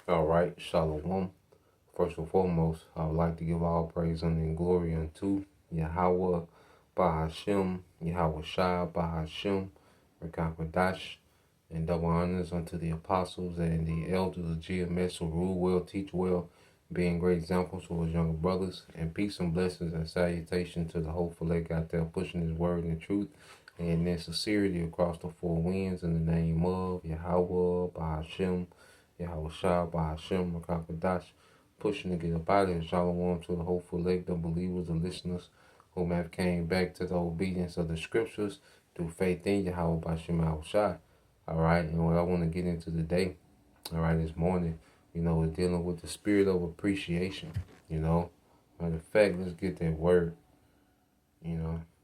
All right, Shalom. First and foremost, I would like to give all praise and glory unto Yahweh Bahashem, Yahweh Shah Bahashem, Rekakwadash, and double honors unto the apostles and the elders of GMS who rule well, teach well, being great examples to his younger brothers, and peace and blessings and salutation to the hopeful leg out there pushing his word and truth and in sincerity across the four winds in the name of Yahweh Bahashem, Yahweh Shah Bahashem, Rekakwadash, pushing to get up out of here. Shalom to the hopeful elect, the believers, the listeners who have came back to the obedience of the scriptures through faith in Yahweh Bashem Shah. All right, and what I want to get into today, all right, this morning, is dealing with the spirit of appreciation. Matter of fact, let's get that word.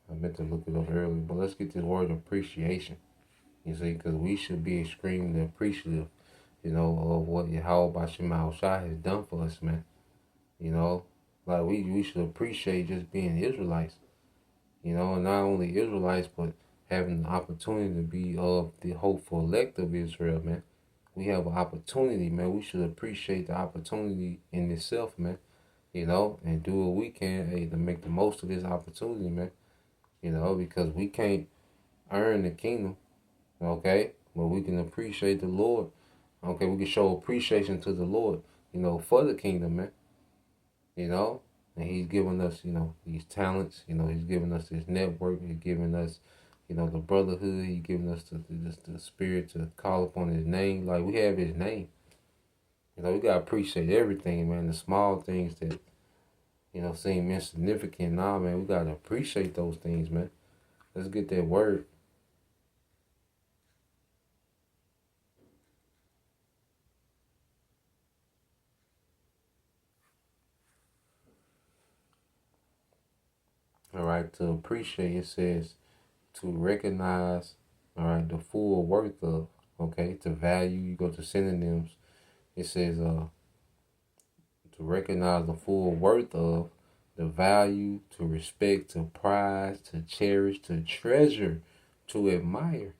I meant to look it up earlier, but let's get this word appreciation. You see, because we should be extremely appreciative, of what Yahweh Bashem Shah has done for us, man. Like we should appreciate just being Israelites, and not only Israelites, but having the opportunity to be of the hopeful elect of Israel, man. We have an opportunity, man. We should appreciate the opportunity in itself, man. And do what we can, to make the most of this opportunity, man. Because we can't earn the kingdom, okay? But we can appreciate the Lord. Okay, we can show appreciation to the Lord, for the kingdom, man. And he's given us, these talents, he's given us this network, he's given us, the brotherhood, he's given us the spirit to call upon his name. Like, we have his name. We gotta appreciate everything, man. The small things that, seem insignificant. Nah, man, we gotta appreciate those things, man. Let's get that word. All right, to appreciate, it says to recognize, all right, the full worth of, okay, to value, you go to synonyms, it says to recognize the full worth of, the value, to respect, to prize, to cherish, to treasure, to admire,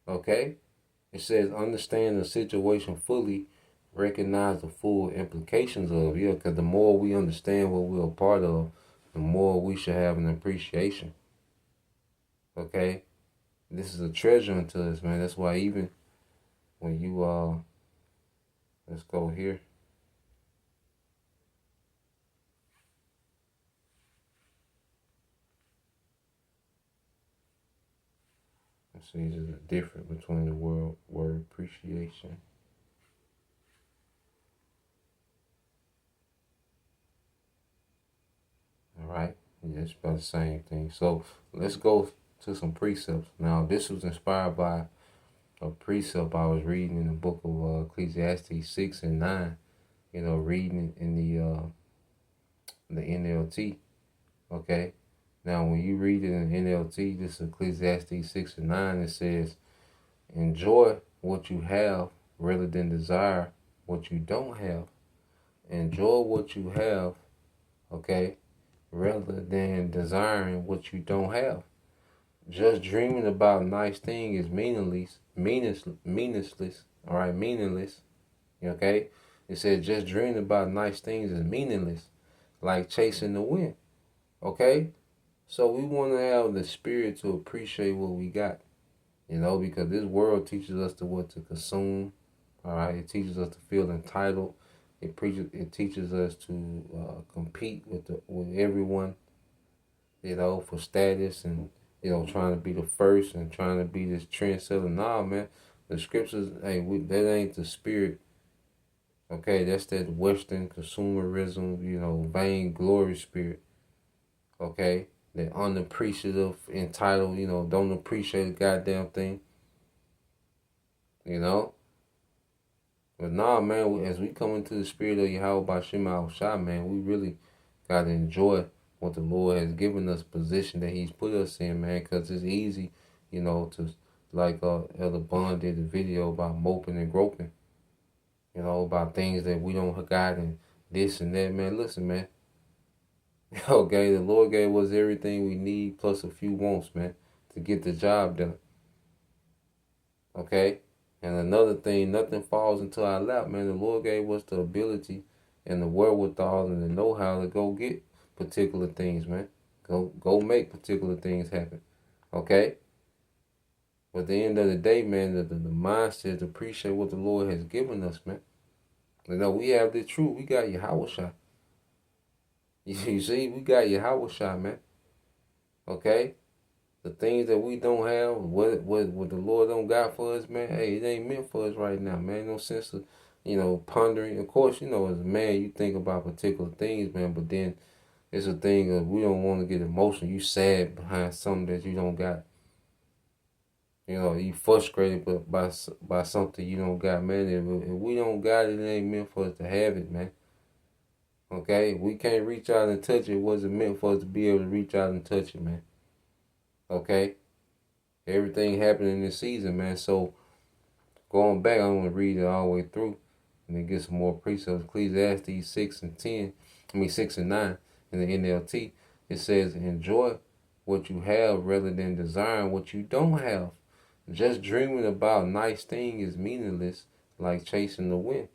okay? It says understand the situation fully, recognize the full implications of, because the more we understand what we're a part of, the more we should have an appreciation, okay? This is a treasure unto us, man. That's why even when you, let's go here. Let's see, there's a difference between the word appreciation. All right, yeah, it's about the same thing. So let's go to some precepts. Now, this was inspired by a precept I was reading in the book of Ecclesiastes 6 and 9. Reading in the NLT. Okay. Now, when you read it in the NLT, this is Ecclesiastes 6 and 9. It says, enjoy what you have rather than desire what you don't have. Enjoy what you have, okay, rather than desiring what you don't have. Just dreaming about nice things is meaningless, all right, meaningless, okay? It says just dreaming about nice things is meaningless, like chasing the wind, okay? So we want to have the spirit to appreciate what we got, because this world teaches us to what to consume, all right? It teaches us to feel entitled. It teaches us to compete with everyone, for status and, trying to be the first and trying to be this trendsetter. Nah, man, the scriptures, that ain't the spirit. Okay, that's that Western consumerism, vain glory spirit. Okay, that unappreciative, entitled, don't appreciate a goddamn thing. But nah, man, as we come into the spirit of Yahweh Bashem Shah, man, we really got to enjoy what the Lord has given us, position that he's put us in, man, because it's easy, to, like Elder Bond did a video about moping and groping, about things that we don't got and this and that, man. Listen, man. Okay, the Lord gave us everything we need plus a few wants, man, to get the job done. Okay? And another thing, nothing falls into our lap, man. The Lord gave us the ability and the wherewithal and the know-how to go get particular things, man. Go make particular things happen. Okay? But at the end of the day, man, the mindset to appreciate what the Lord has given us, man. You know, we have the truth. We got Yahweh. You see, we got Yahweh, man. Okay? The things that we don't have, what the Lord don't got for us, man, hey, it ain't meant for us right now, man. No sense of, pondering. Of course, as a man, you think about particular things, man, but then it's a thing of we don't want to get emotional. You sad behind something that you don't got. You frustrated by something you don't got, man. If we don't got it, it ain't meant for us to have it, man. Okay? We can't reach out and touch it. It wasn't meant for us to be able to reach out and touch it, man. Okay? Everything happened in this season, man. So, going back, I'm going to read it all the way through and then get some more precepts. Ecclesiastes 6 and 9 in the NLT. It says, enjoy what you have rather than desiring what you don't have. Just dreaming about nice things is meaningless, like chasing the wind.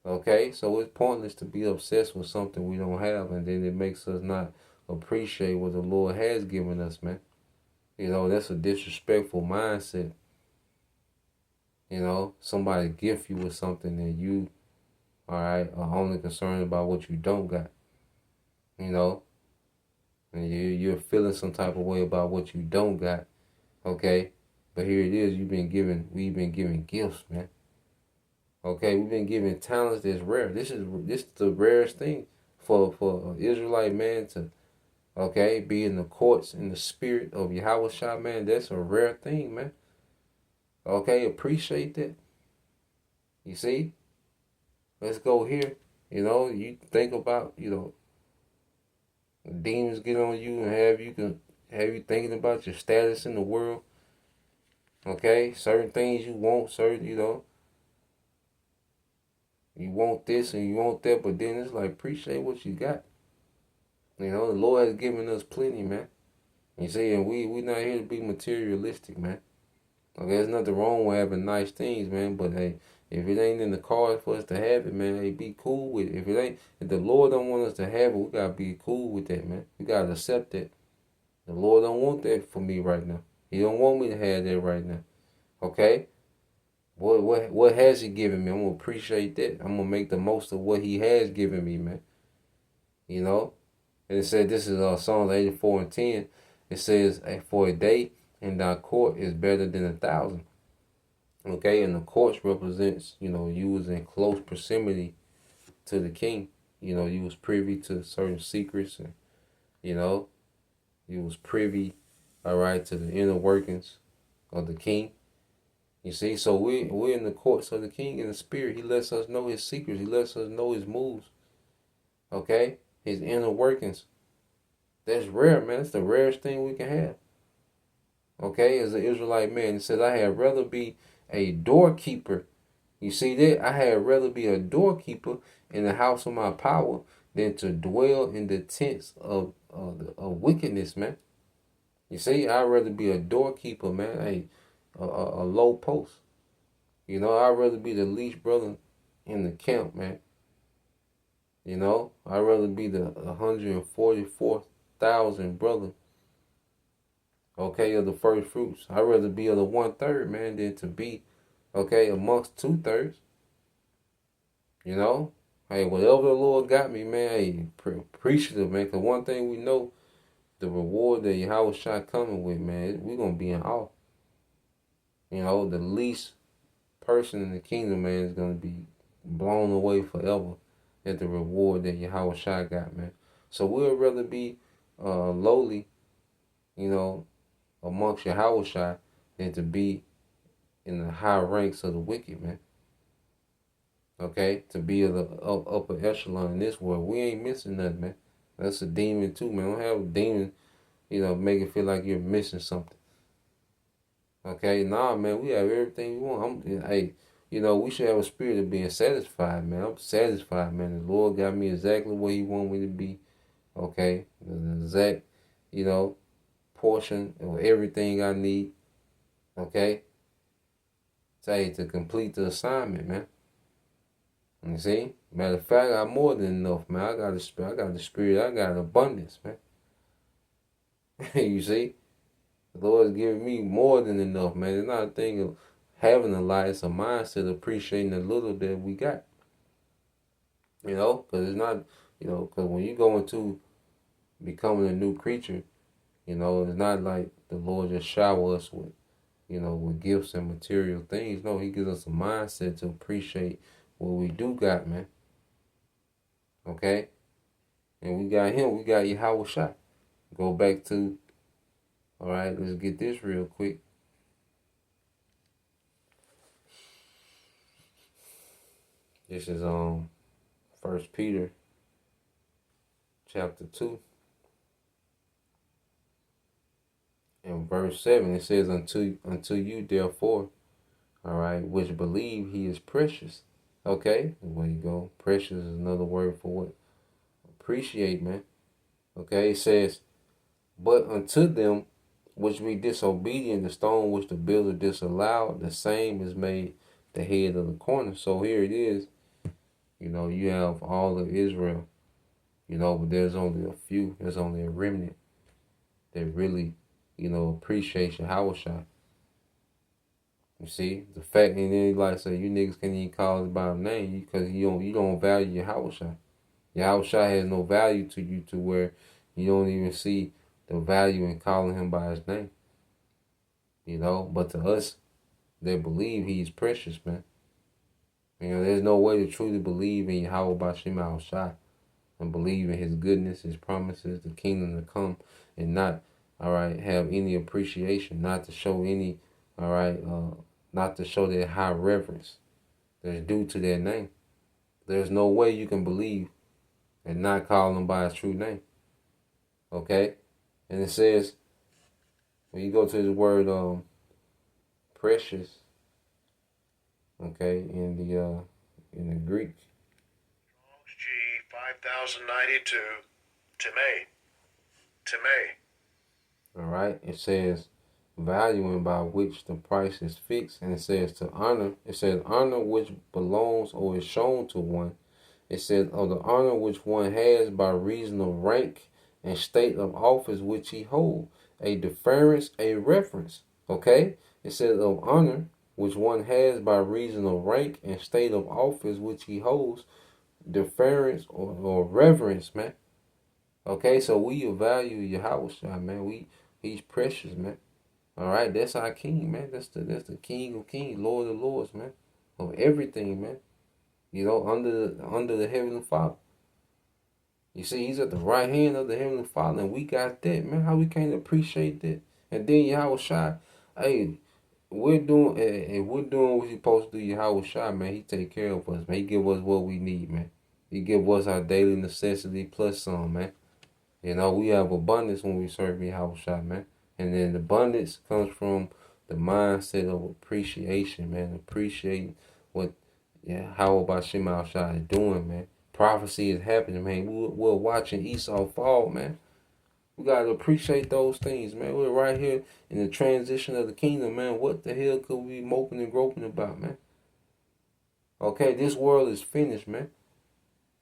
Okay? So it's pointless to be obsessed with something we don't have, and then it makes us not appreciate what the Lord has given us, man. That's a disrespectful mindset. Somebody gift you with something and you, all right, are only concerned about what you don't got. And you're feeling some type of way about what you don't got. Okay? But here it is, we've been given gifts, man. Okay, we've been given talents that's rare. This is the rarest thing for an Israelite man to, okay, be in the courts in the spirit of Yahweh, man. That's a rare thing, man. Okay, appreciate that. You see? Let's go here. You think about, demons get on you and have you thinking about your status in the world. Okay? Certain things you want, you want this and you want that, but then it's like appreciate what you got. The Lord has given us plenty, man. You see, and we not here to be materialistic, man. Okay, there's nothing wrong with having nice things, man. But hey, if it ain't in the cards for us to have it, man, hey, be cool with it. If the Lord don't want us to have it, we gotta be cool with that, man. We gotta accept that. The Lord don't want that for me right now. He don't want me to have that right now. Okay? What has He given me? I'm gonna appreciate that. I'm gonna make the most of what He has given me, man. And it said this is Psalms 84 and 10. It says, for a day in thy court is better than 1,000. Okay, and the courts represents, you was in close proximity to the king. You was privy to certain secrets and, you was privy, all right, to the inner workings of the king. You see, so we're in the courts of the king in the spirit. He lets us know his secrets. He lets us know his moves. Okay? His inner workings. That's rare, man. That's the rarest thing we can have. Okay? As an Israelite man, it says, I had rather be a doorkeeper. You see that? I had rather be a doorkeeper in the house of my power than to dwell in the tents of wickedness, man. You see, I'd rather be a doorkeeper, man. A low post. I'd rather be the least brother in the camp, man. I'd rather be the 144,000 brother, okay, of the first fruits. I'd rather be of the 1/3, man, than to be, okay, amongst 2/3. Hey, whatever the Lord got me, man, hey, appreciative, man. Because one thing we know, the reward that Yahweh Shai coming with, man, we're going to be in awe. The least person in the kingdom, man, is going to be blown away forever at the reward that Yahweh Shai got, man. So we'd rather be lowly, amongst Yahweh Shai than to be in the high ranks of the wicked, man. Okay? To be of the upper echelon in this world. We ain't missing nothing, man. That's a demon too, man. Don't have a demon, make it feel like you're missing something. Okay, nah, man, we have everything we want. We should have a spirit of being satisfied, man. I'm satisfied, man. The Lord got me exactly where He want me to be. Okay, the exact, portion of everything I need. Okay, to complete the assignment, man. You see? Matter of fact, I got more than enough, man. I got the spirit, I got abundance, man. You see? The Lord's giving me more than enough, man. It's not a thing of having a lot, it's a mindset of appreciating the little that we got. You know? Because it's not, because when you go into becoming a new creature, it's not like the Lord just shower us with, with gifts and material things. No, He gives us a mindset to appreciate what we do got, man. Okay? And we got Him, we got Yahweh Shai. Go back to, all right, let's get this real quick. This is 1 Peter chapter 2. In verse 7, it says, unto you, therefore, all right, which believe He is precious. Okay, there you go. Precious is another word for what? Appreciate, man. Okay, it says, but unto them which be disobedient, the stone which the builder disallowed, the same is made the head of the corner. So here it is. You have all of Israel, but there's only a few. There's only a remnant that really, appreciates Yahweh Shai. You see, the fact, and then like say, you niggas can't even call it by name because you don't value Yahweh Shai. Yahweh Shai has no value to you to where you don't even see the value in calling Him by His name. But to us that believe, He's precious, man. There's no way to truly believe in Yahweh Bashim Al Shai and believe in His goodness, His promises, the kingdom to come, and not, all right, have any appreciation, not to show any, all right, not to show that high reverence that's due to their name. There's no way you can believe and not call Him by His true name. Okay? And it says, when you go to the word precious, okay, in the Greek. G 5092, Timei. All right, it says valuing by which the price is fixed, and it says to honor. It says honor which belongs or is shown to one. It says of the honor which one has by reason of rank and state of office which he holds, a deference, a reference. Okay, it says of honor which one has by reason of rank and state of office which he holds, deference or reverence, man. Okay, so we value Yahweh Shai, man. He's precious, man. All right, that's our King, man. That's the King of Kings, Lord of Lords, man. Of everything, man. Under the Heavenly Father. You see, He's at the right hand of the Heavenly Father, and we got that, man. How we can't appreciate that? And then Yahweh Shai, hey, we're doing what we're supposed to do. Yahweh Shai, man, He take care of us, man. He give us what we need, man. He give us our daily necessity plus some, man. We have abundance when we serve Yahweh Shai, man. And then the abundance comes from the mindset of appreciation, man. Appreciating what Yahweh Bashim Al Shai is doing, man. Prophecy is happening, man. We're watching Esau fall, man. We got to appreciate those things, man. We're right here in the transition of the kingdom, man. What the hell could we be moping and groping about, man? Okay, this world is finished, man.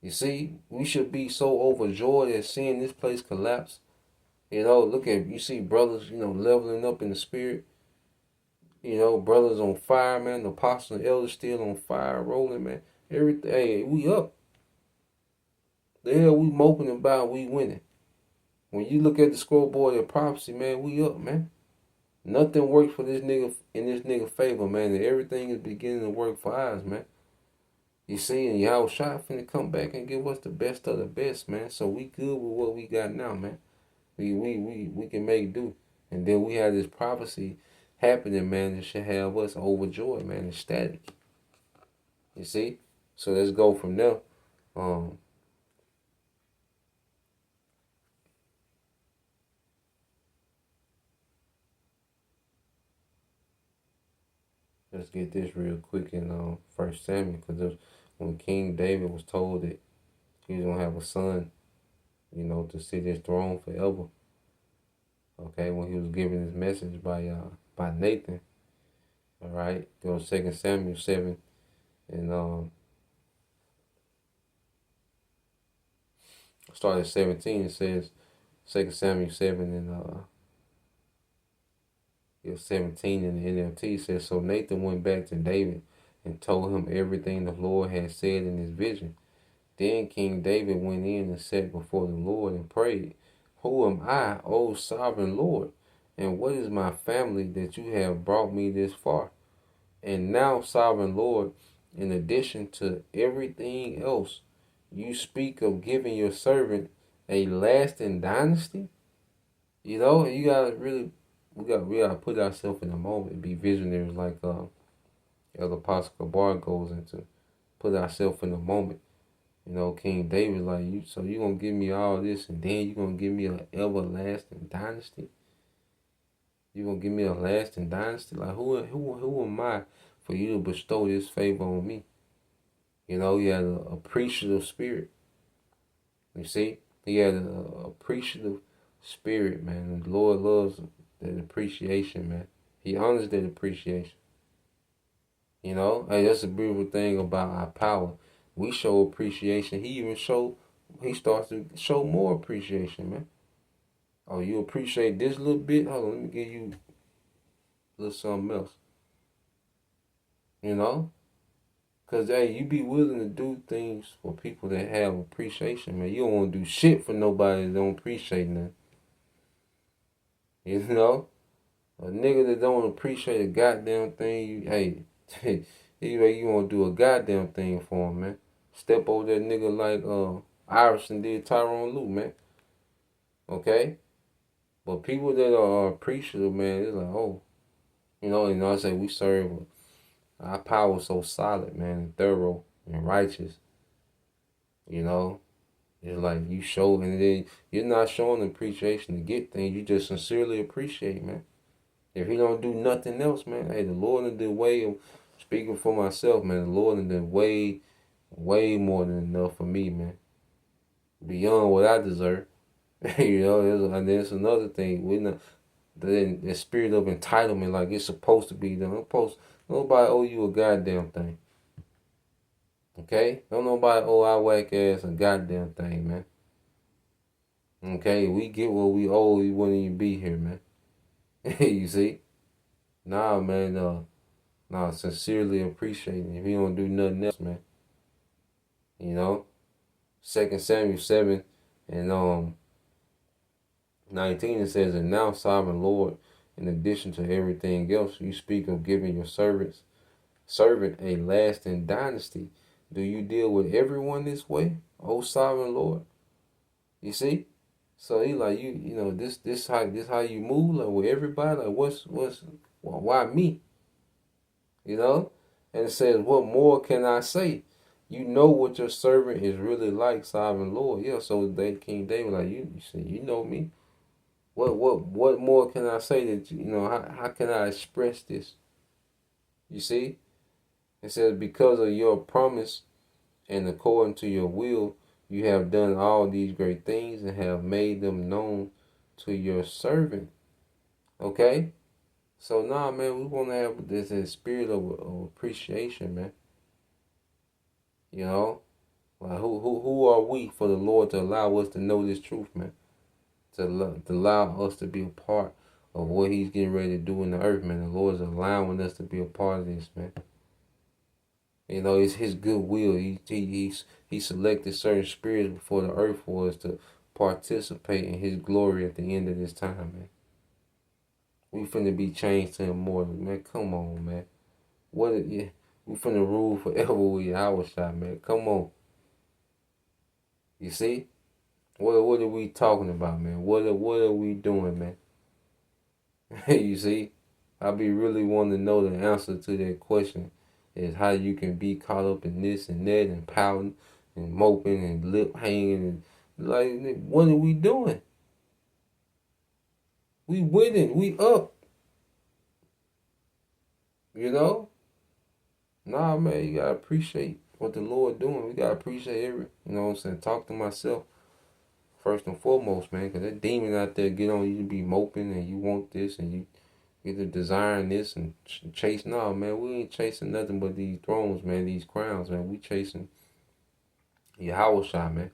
You see, we should be so overjoyed at seeing this place collapse. Look at, you see brothers, leveling up in the spirit. Brothers on fire, man. The apostles and elders still on fire, rolling, man. Everything, hey, we up. The hell we moping about, we winning. When you look at the scoreboard of prophecy, man, we up, man. Nothing works for this nigga in this nigga favor, man. And everything is beginning to work for us, man. You see, and Yahweh Shai finna come back and give us the best of the best, man. So we good with what we got now, man. We can make do. And then we have this prophecy happening, man, that should have us overjoyed, man, ecstatic. You see? So let's go from there. Let's get this real quick in 1 Samuel, because when King David was told that he was gonna have a son, to sit his throne forever. Okay, when he was given his message by Nathan, All right, go to 2 Samuel 7 and start at 17. It says 2 Samuel 7 and 17 in the NLT says, so Nathan went back to David and told him everything the Lord had said in his vision. Then King David went in and sat before the Lord and prayed, who am I, O sovereign Lord? And what is my family that you have brought me this far? And now, sovereign Lord, in addition to everything else, you speak of giving your servant a lasting dynasty? You know, you gotta really, we gotta put ourselves in the moment and be visionaries like Elder Apostle Kabar goes into. Put ourselves in the moment. You know, King David, like, you, so you gonna give me all this and then you gonna give me an everlasting dynasty? You gonna give me a lasting dynasty? Like, who am I for you to bestow this favor on me? You know, he had an appreciative spirit. You see? He had an appreciative spirit, man. And the Lord loves that appreciation, man. He honors that appreciation. You know? Hey, that's a beautiful thing about our power. We show appreciation. He starts to show more appreciation, man. Oh, you appreciate this little bit? Hold on, let me give you a little something else. You know? Because, hey, you be willing to do things for people that have appreciation, man. You don't want to do shit for nobody that don't appreciate nothing. You know? A nigga that don't appreciate a goddamn thing, you want to do a goddamn thing for him, man. Step over that nigga like Iverson did Tyronn Lue, man. Okay? But people that are appreciative, man, it's like, oh. You know, I say we serve, our power so solid, man, and thorough and righteous. You know? It's like you show, and then you're not showing appreciation to get things. You just sincerely appreciate, man. If he don't do nothing else, man, hey, the Lord in the way of speaking for myself, man. The Lord in the way more than enough for me, man. Beyond what I deserve. You know, and there's another thing. We're not the spirit of entitlement, like it's supposed to be done. Nobody owe you a goddamn thing. Okay? Don't nobody owe our whack ass a goddamn thing, man. Okay? We get what we owe, we wouldn't even be here, man. You see? Nah, man, sincerely appreciating. If he don't do nothing else, man. You know? 2 Samuel 7 and 19 it says, and now, sovereign Lord, in addition to everything else, you speak of giving your servant a lasting dynasty. Do you deal with everyone this way, O sovereign Lord? You see? So he like, you know, this how you move, like with everybody, like why me? You know? And it says, what more can I say? You know what your servant is really like, sovereign Lord. Yeah, so King David, like, you say, you know me. What more can I say that, you know, how can I express this? You see? It says, because of your promise and according to your will, you have done all these great things and have made them known to your servant. Okay? So nah, man, we want to have this spirit of appreciation, man. You know? Like who are we for the Lord to allow us to know this truth, man? To allow us to be a part of what he's getting ready to do in the earth, man. The Lord is allowing us to be a part of this, man. You know, it's his good will. He selected certain spirits before the earth for us to participate in his glory at the end of this time, man. We finna be changed to immortal, man. Come on, man. We finna rule forever with our shot, man. Come on. You see? What are we talking about, man? What are we doing, man? You see? I be really wanting to know the answer to that question is how you can be caught up in this and that and pouting and moping and lip hanging and like, what are we doing? We winning. We up. You know? Nah, man, you gotta appreciate what the Lord doing. We gotta appreciate you know what I'm saying? Talk to myself first and foremost, man, because that demon out there get on you to be moping and you want this and Get to desiring this and chase. No, man, we ain't chasing nothing but these thrones, man, these crowns, man. We chasing Yahweh Shai, man.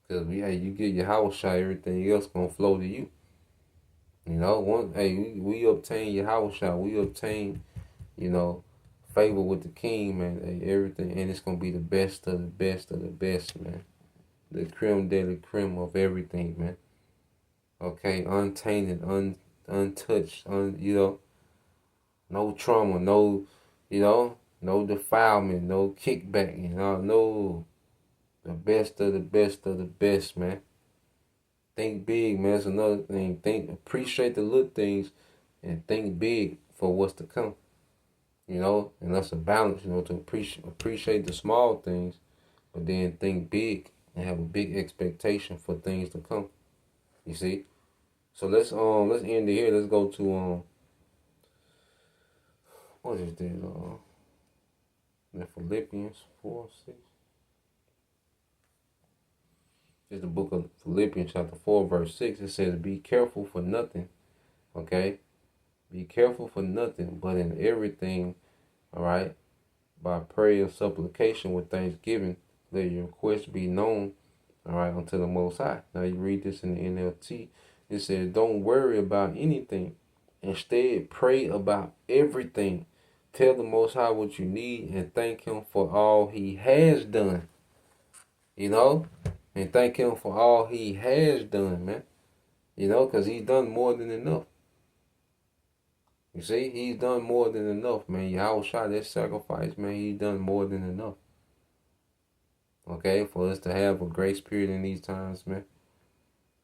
Because you get Yahweh Shai, everything else gonna flow to you. You know, we obtain Yahweh Shai, we obtain, favor with the king, man. Hey, everything, and it's gonna be the best of the best of the best, man. The creme de la creme of everything, man. Okay, untainted, untouched, no trauma, no defilement, no kickback, no, the best of the best of the best, man. Think big, man. That's another thing. Appreciate the little things, and think big for what's to come. And that's a balance, to appreciate the small things, but then think big and have a big expectation for things to come. You see? So let's end it here. Let's go to what is this? Philippians 4:6. It's the book of Philippians chapter 4 verse 6. It says, "Be careful for nothing." Okay? Be careful for nothing, but in everything, all right, by prayer and supplication with thanksgiving, let your requests be known, all right, unto the Most High. Now you read this in the NLT. It says, "Don't worry about anything. Instead, pray about everything. Tell the Most High what you need and thank Him for all He has done." And thank Him for all He has done, man. Because He's done more than enough. You see, He's done more than enough, man. Yahweh Shai, that sacrifice, man, He's done more than enough. Okay, for us to have a grace period in these times, man.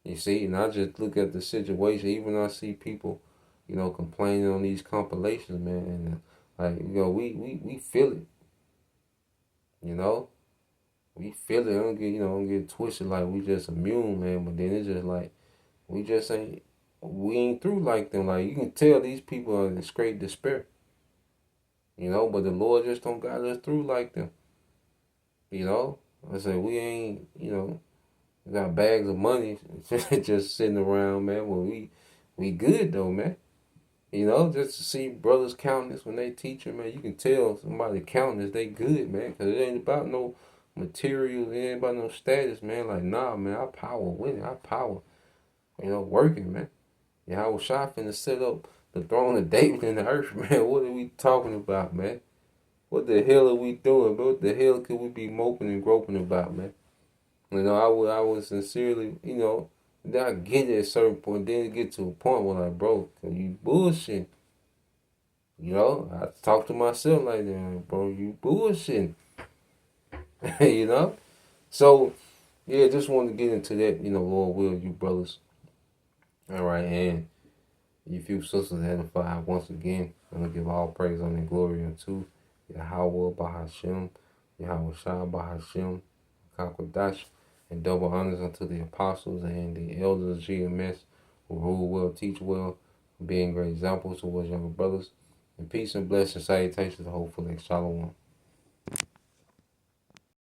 You see, and I just look at the situation. Even when I see people, complaining on these compilations, man, and we feel it. We feel it. Don't get twisted like we just immune, man. But then it's just like we ain't through like them. Like, you can tell these people are in straight despair. But the Lord just don't got us through like them. I say we ain't, we got bags of money just sitting around, man. Well, we good though, man. Just to see brothers counting this when they teaching, man, you can tell somebody counting this, they good, man. Because it ain't about no material, it ain't about no status, man. Like, nah, man, our power winning, our power, working, man. Yahweh Shai finna set up the throne of David in the earth, man. What are we talking about, man? What the hell are we doing, bro? What the hell could we be moping and groping about, man? I would sincerely, then I get at a certain point, then it get to a point where, like, bro, you bullshit. I talk to myself like that, bro, you bullshit. So, yeah, just wanted to get into that, Lord will, you brothers. All right, and you few sisters edified once again. I'm going to give all praise, honor, and glory unto Yahweh Bahashem, Yahweh Shai Bahashem, Kakwadash, and double honors unto the apostles and the elders of GMS who rule well, teach well, being great examples towards younger brothers. And peace and blessings, salutations, hopefully, shalom.